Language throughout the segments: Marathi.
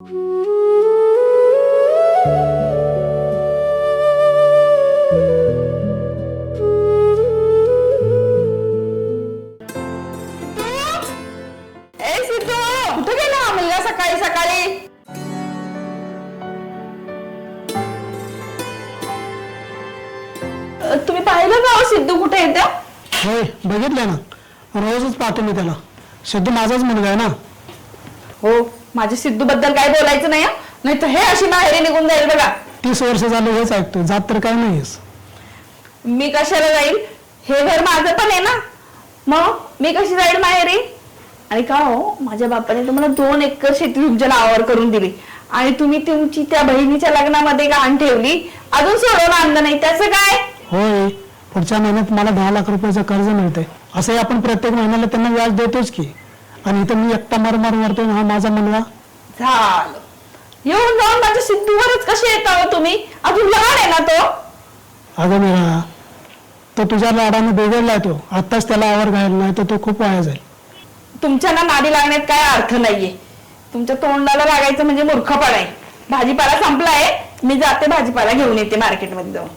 कुठे गेला हा मुलगा सकाळी सकाळी? तुम्ही पाहिलं का सिद्धू कुठे येतो? होय बघितलं ना, रोजच पाहतो मी त्याला. सिद्धू माझाच मुलगा आहे ना. हो, माझ्या सिद्धू बद्दल काय बोलायचं नाही, नाही तर हे अशी माहेरी निघून जाईल बघा. 30 वर्ष झालं हेच ऐकतो, जात तर काय नाहीस. मी कशाला जाईल? हे घर माझं पण आहे ना, मग मी कशी जाईल माहेरी? आणि का हो, माझ्या बापाने तुम्हाला 2 एकर शेती तुमच्या नावावर करून दिली आणि तुम्ही तुमची त्या बहिणीच्या लग्नामध्ये गहाण ठेवली, अजून सोडवून आणलं नाही, त्याचं काय? होय, पुढच्या महिन्यात मला 10 लाख रुपयाचं कर्ज मिळतंय. असंही आपण प्रत्येक महिन्याला त्यांना व्याज देतोच की. आणि इथं मी एकटा मार मारतोय, हा माझा मुलगा. झालं, येऊन जाऊन माझ्या सिद्धूवरच कसे येता तुम्ही? अजून लहान आहे ना तो. अगं मीरा, तो तुझ्या लाडाने बिघडलाय. तो आत्ताच त्याला आवर घायला नाही तर तो खूप वाया जाईल. तुमच्या ना नादी लागण्यात काय अर्थ नाहीये. तुमच्या तोंडाला लागायचं म्हणजे मूर्खपणा आहे. भाजीपाला संपलाय, मी जाते भाजीपाला घेऊन येते मार्केटमध्ये जाऊन.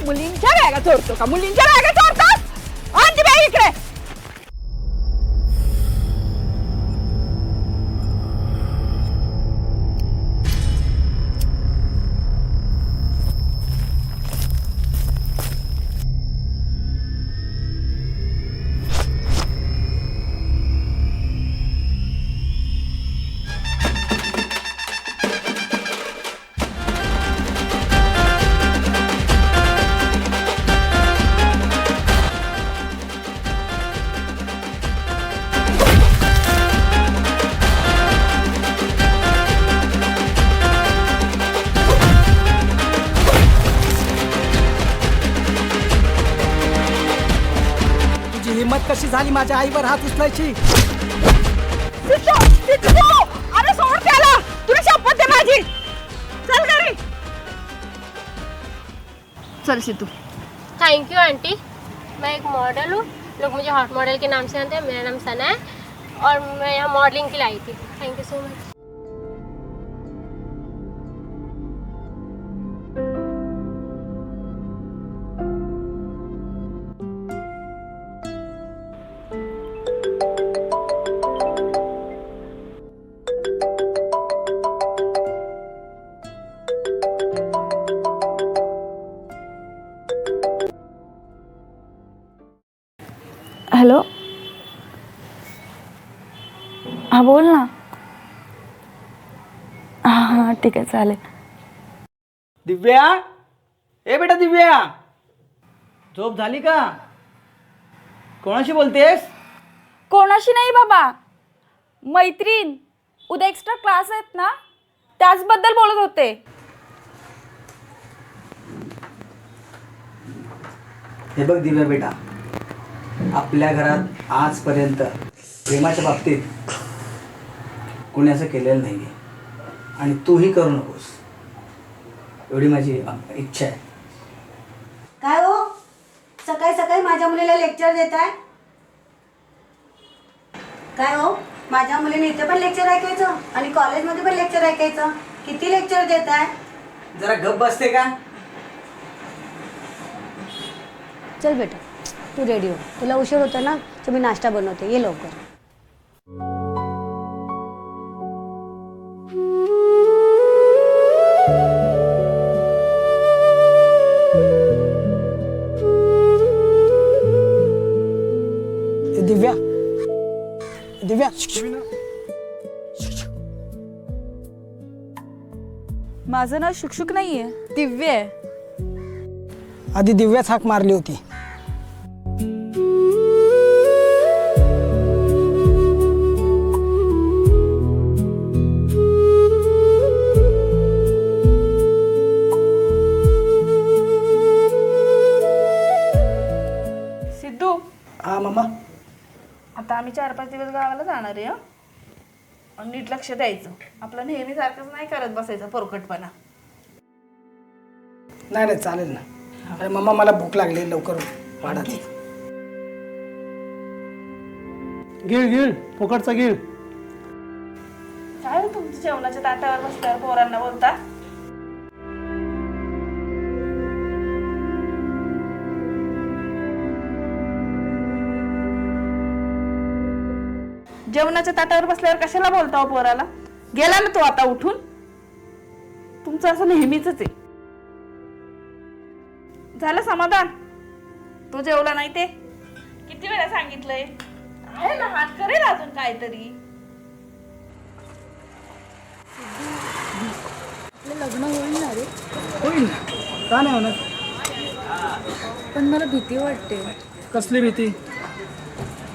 मुलींच्या बॅगा चोरतो का? मुलींच्या बॅगा चोरतात? आणची बॅग इकडे. हिम्मत कशी झाली माझ्या आईवर हात उचलायची? अरे सोड त्याला, तुला शपथ आहे माझी. चल घरी चल सिद्धू. Thank you aunty. मैं एक मॉडल हूँ, लोग मुझे हॉट मॉडल के नाम से जानते हैं. मेरा नाम सना है और मैं यहाँ मॉडलिंग के लिए आई थी. Thank you so much. Hello, हां बोल ना. हां ठीक आहे चालेल. दिव्या, ए बेटा दिव्या, झोप झाली का? कोणाशी बोलतेस? कोणाशी नाही बाबा, मैत्रीण. उद्या एक्स्ट्रा क्लास आहेत ना, त्याचबद्दल बोलत होते. हे बघ दिव्या बेटा, आपल्या घरात आजपर्यंत प्रेमाच्या बाबतीत कोणी असं केलेलं नाही आहे आणि तूही करू नकोस, एवढी माझी इच्छा आहे. काय हो, सकाळी सकाळी माझ्या मुलीला लेक्चर देत आहे? काय हो, माझ्या मुलीने इथे पण लेक्चर ऐकायचं आणि कॉलेजमध्ये पण लेक्चर ऐकायचं. किती लेक्चर देत आहे? जरा गप बसते का? चल बेटा, तू रेडी हो, तुला उशीर होतो ना, तर मी नाश्ता बनवते, ये लवकर. दिव्या, दिव्या, माझं नाव शुकशुक नाही आहे, दिव्य आहे. आधी दिव्याच हाक मारली होती. सिद्धू, हा मम्मा. आता आम्ही 4-5 दिवस गावाला जाणार आहे. आणि नीट लक्ष द्यायचं. आपलं नेहमी सारखंच नाही करत बसायचं पोरकटपणा. नाही नाही चालेल ना. अरे मम्मा मला भूक लागली, लवकर वाढायची. गिळ गिळ फुकटचा गिळ. काय हो तुमच्या जेवणाच्या ताटावर बसल्यावर पोरांना बोलता? जेवणाच्या ताटावर बसल्यावर कशाला बोलता हो पोराला? गेला ना तो आता उठून. तुमचं असं नेहमीच आहे. झालं समाधान? तो जेवला नाही ते किती वेळा सांगितलंय? आहे ना, हात करेल अजून काहीतरी. आपलं लग्न होईल ना रे, होईल ना, का नाही होणार? पण मला भीती वाटते. कसली भीती?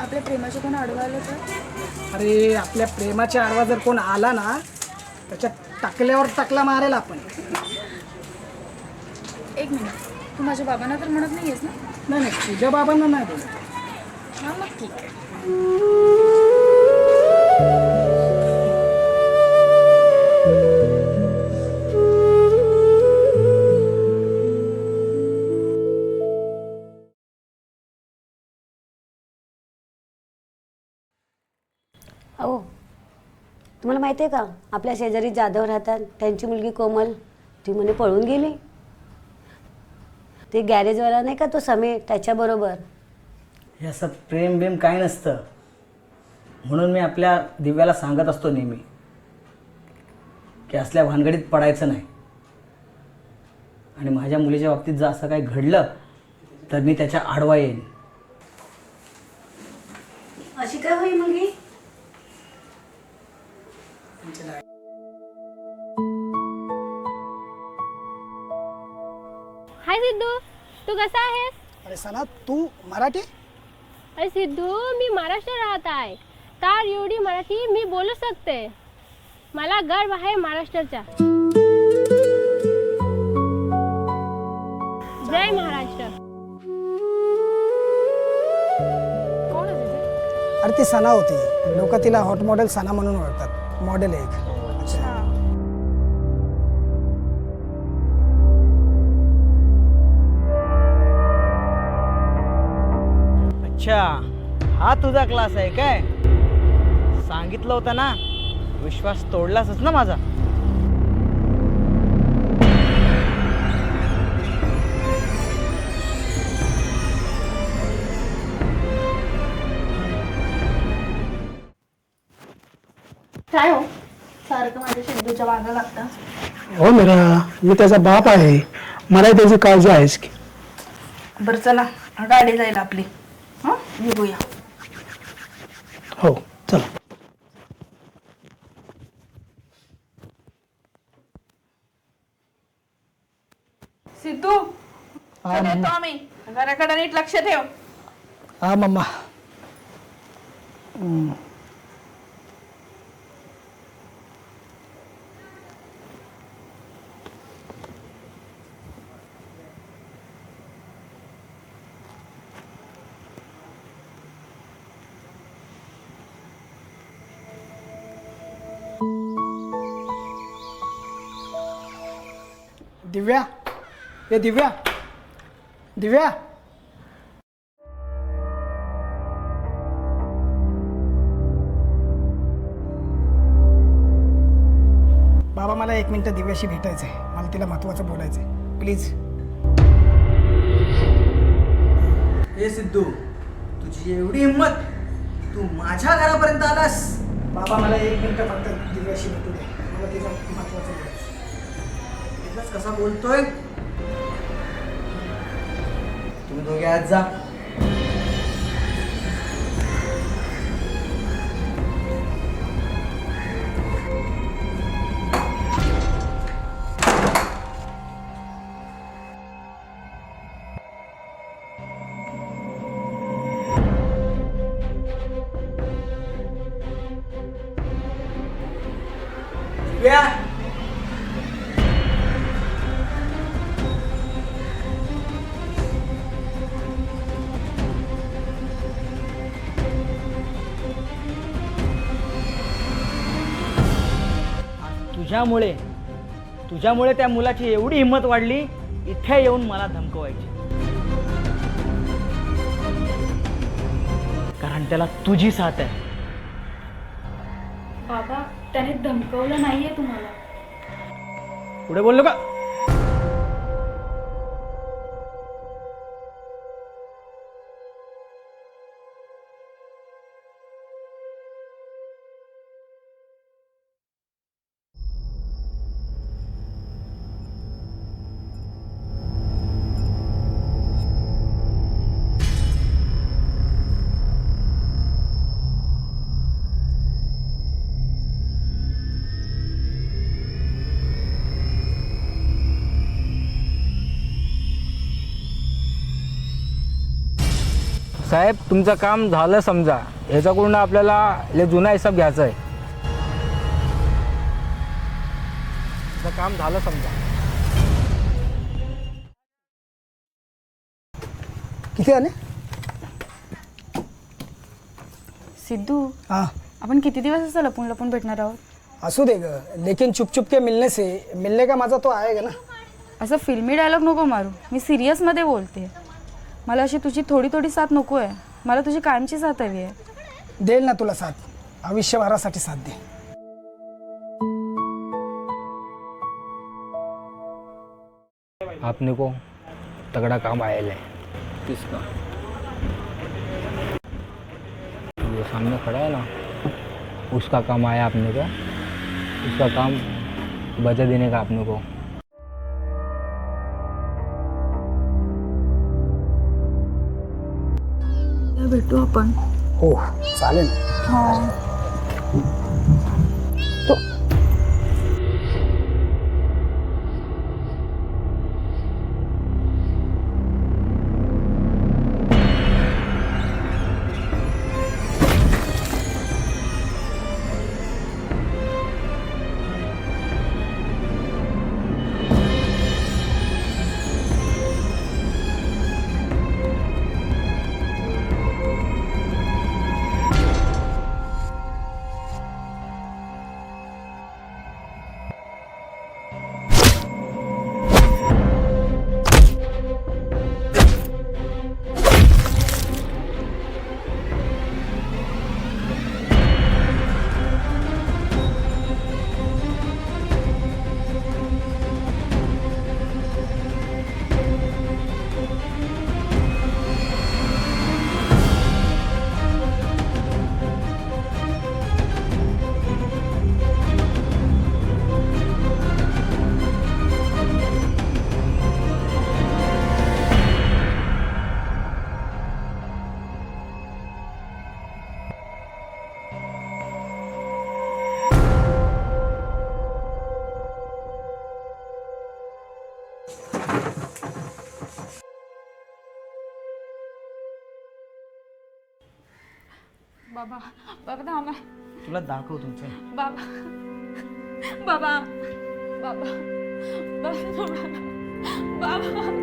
आपल्या प्रेमाचे कोण आडवा आलं तर? अरे आपल्या प्रेमाच्या आडवा जर कोण आला ना, त्याच्या टाकल्यावर टाकला मारेल आपण. एक मिनिट, तू माझ्या बाबांना तर म्हणत नाही आहेस ना? नाही नाही, तुझ्या बाबांना नाही बोलत. हां मग ठीक आहे. अहो, तुम्हाला माहिती आहे का, आपल्या शेजारी जाधव राहतात, त्यांची मुलगी कोमल, ती म्हणे पळून गेली. ते गॅरेजवाला नाही का तो समीर, त्याच्याबरोबर. हे असं प्रेम बेम काय नसतं. म्हणून मी आपल्या दिव्याला सांगत असतो नेहमी की असल्या भानगडीत पडायचं नाही. आणि माझ्या मुलीच्या बाबतीत जर असं काही घडलं तर मी त्याच्या आडवा येईन. अशी काय होई मुलगी? हाय सिद्धू, तू कसा आहेस? अरे सना, तू मराठी? अरे सिद्धू, मी महाराष्ट्र राहत आहे, तर एवढी मराठी मी बोलू शकते. मला गर्व आहे महाराष्ट्राचा. जय महाराष्ट्र. कोण आहे तिथे? अरे ती सना होती, लोक तिला हॉट मॉडेल सना म्हणून ओळखतात. मॉडेल आहे एक. अच्छा, हा तुझा क्लास आहे काय? सांगितलं होतं ना, विश्वास तोडलासच ना माझा. काय हो सारखं माझ्या सिद्धूच्या मागं लागतं? हो मेरा, मी त्याचा बाप आहे, मला त्याची काळजी आहेच की. बरं चला, गाडी जाईल आपली. हं, निघूया. हो चला. सिद्धू, चल येतो आम्ही. घराकडे नीट लक्ष ठेव. हा मम्मा. दिव्या, ए दिव्या, दिव्या. बाबा मला 1 मिनिट दिव्याशी भेटायचं आहे. मला तिला महत्वाचं बोलायचं आहे, प्लीज. हे सिद्धू, तुझी एवढी हिंमत, तू माझ्या घरापर्यंत आलास? बाबा मला 1 मिनिट फक्त दिव्याशी भेटू दे, मला तिला महत्वाचं बोलायचं. कसा बोलतोय? तुम्ही दोघे आज जा. या. तुझ्यामुळे त्या मुलाची एवढी हिंमत वाढली इथे येऊन मला धमकवायची. कारण त्याला तुझी साथ आहे. बाबा त्याने धमकवलं नाहीये तुम्हाला. पुढे बोललो का? साहेब तुमचं काम झालं समजा. ह्याच्याकडून आपल्याला लय जुना हिसाब घ्यायचा आहे. तुमचं काम झालं समजा. किती आले? सिद्धू हाँ आपण किती दिवस असं लपून लपून भेटणार आहोत? असू दे ग, लेकिन चुप चुप के मिलने का मजा तो आएगा ना. असं फिल्मी डायलॉग नको मारू. मी सिरियसमध्ये बोलते. मला अशी तुझी थोडी थोडी साथ नको आहे. मला तुझी कायमची साथ हवी आहे. देईल ना तुला साथ, आयुष्यभरासाठी साथ दे. आपने को तगड़ा काम आया है. किसका? ये सामने खड़ा है ना, उसका काम आया आपने को. उसका काम बजा देने का आपने को. भेटू आपण. हो चालेल. बाबा बाबा थांबा. तुला दाखव तुमचं. बाबा बाबा बाबा बाबा बाबा.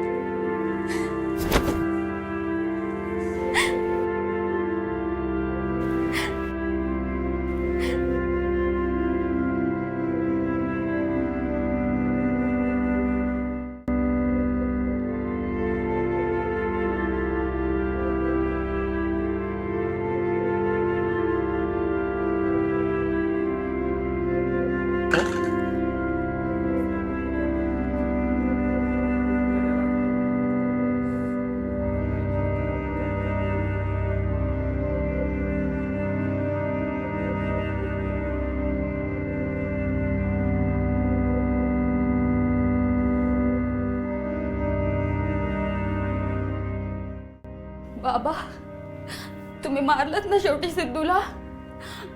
बाबा तुम्ही मारलत ना शेवटी सिद्धूला.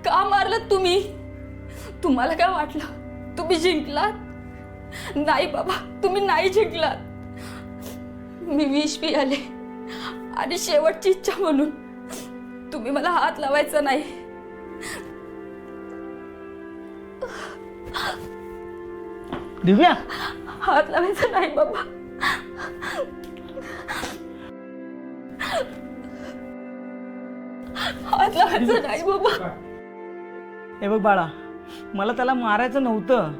का मारलत तुम्ही? तुम्हाला काय वाटलं तुम्ही जिंकलात? नाही बाबा तुम्ही नाही जिंकलात. मी विष पियाले आणि शेवटची इच्छा म्हणून तुम्ही मला हात लावायचा नाही. दिव्या हात लावायचा नाही बाबा. हात लावायचा नाही बाबा. हे बघ बाळा, मला त्याला मारायचं नव्हतं.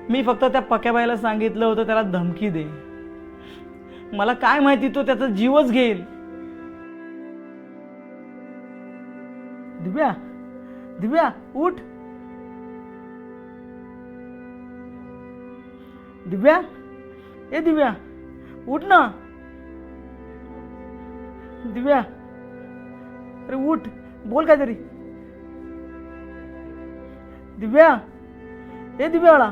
मी फक्त त्या पक्या बाईला सांगितलं होतं त्याला धमकी दे. मला काय माहिती तो त्याचा जीवच घेईल. दिव्या दिव्या उठ. दिव्या ए दिव्या उठ ना. दिव्या अरे उठ, बोल काहीतरी. दिव्या ए दिव्या बाळा.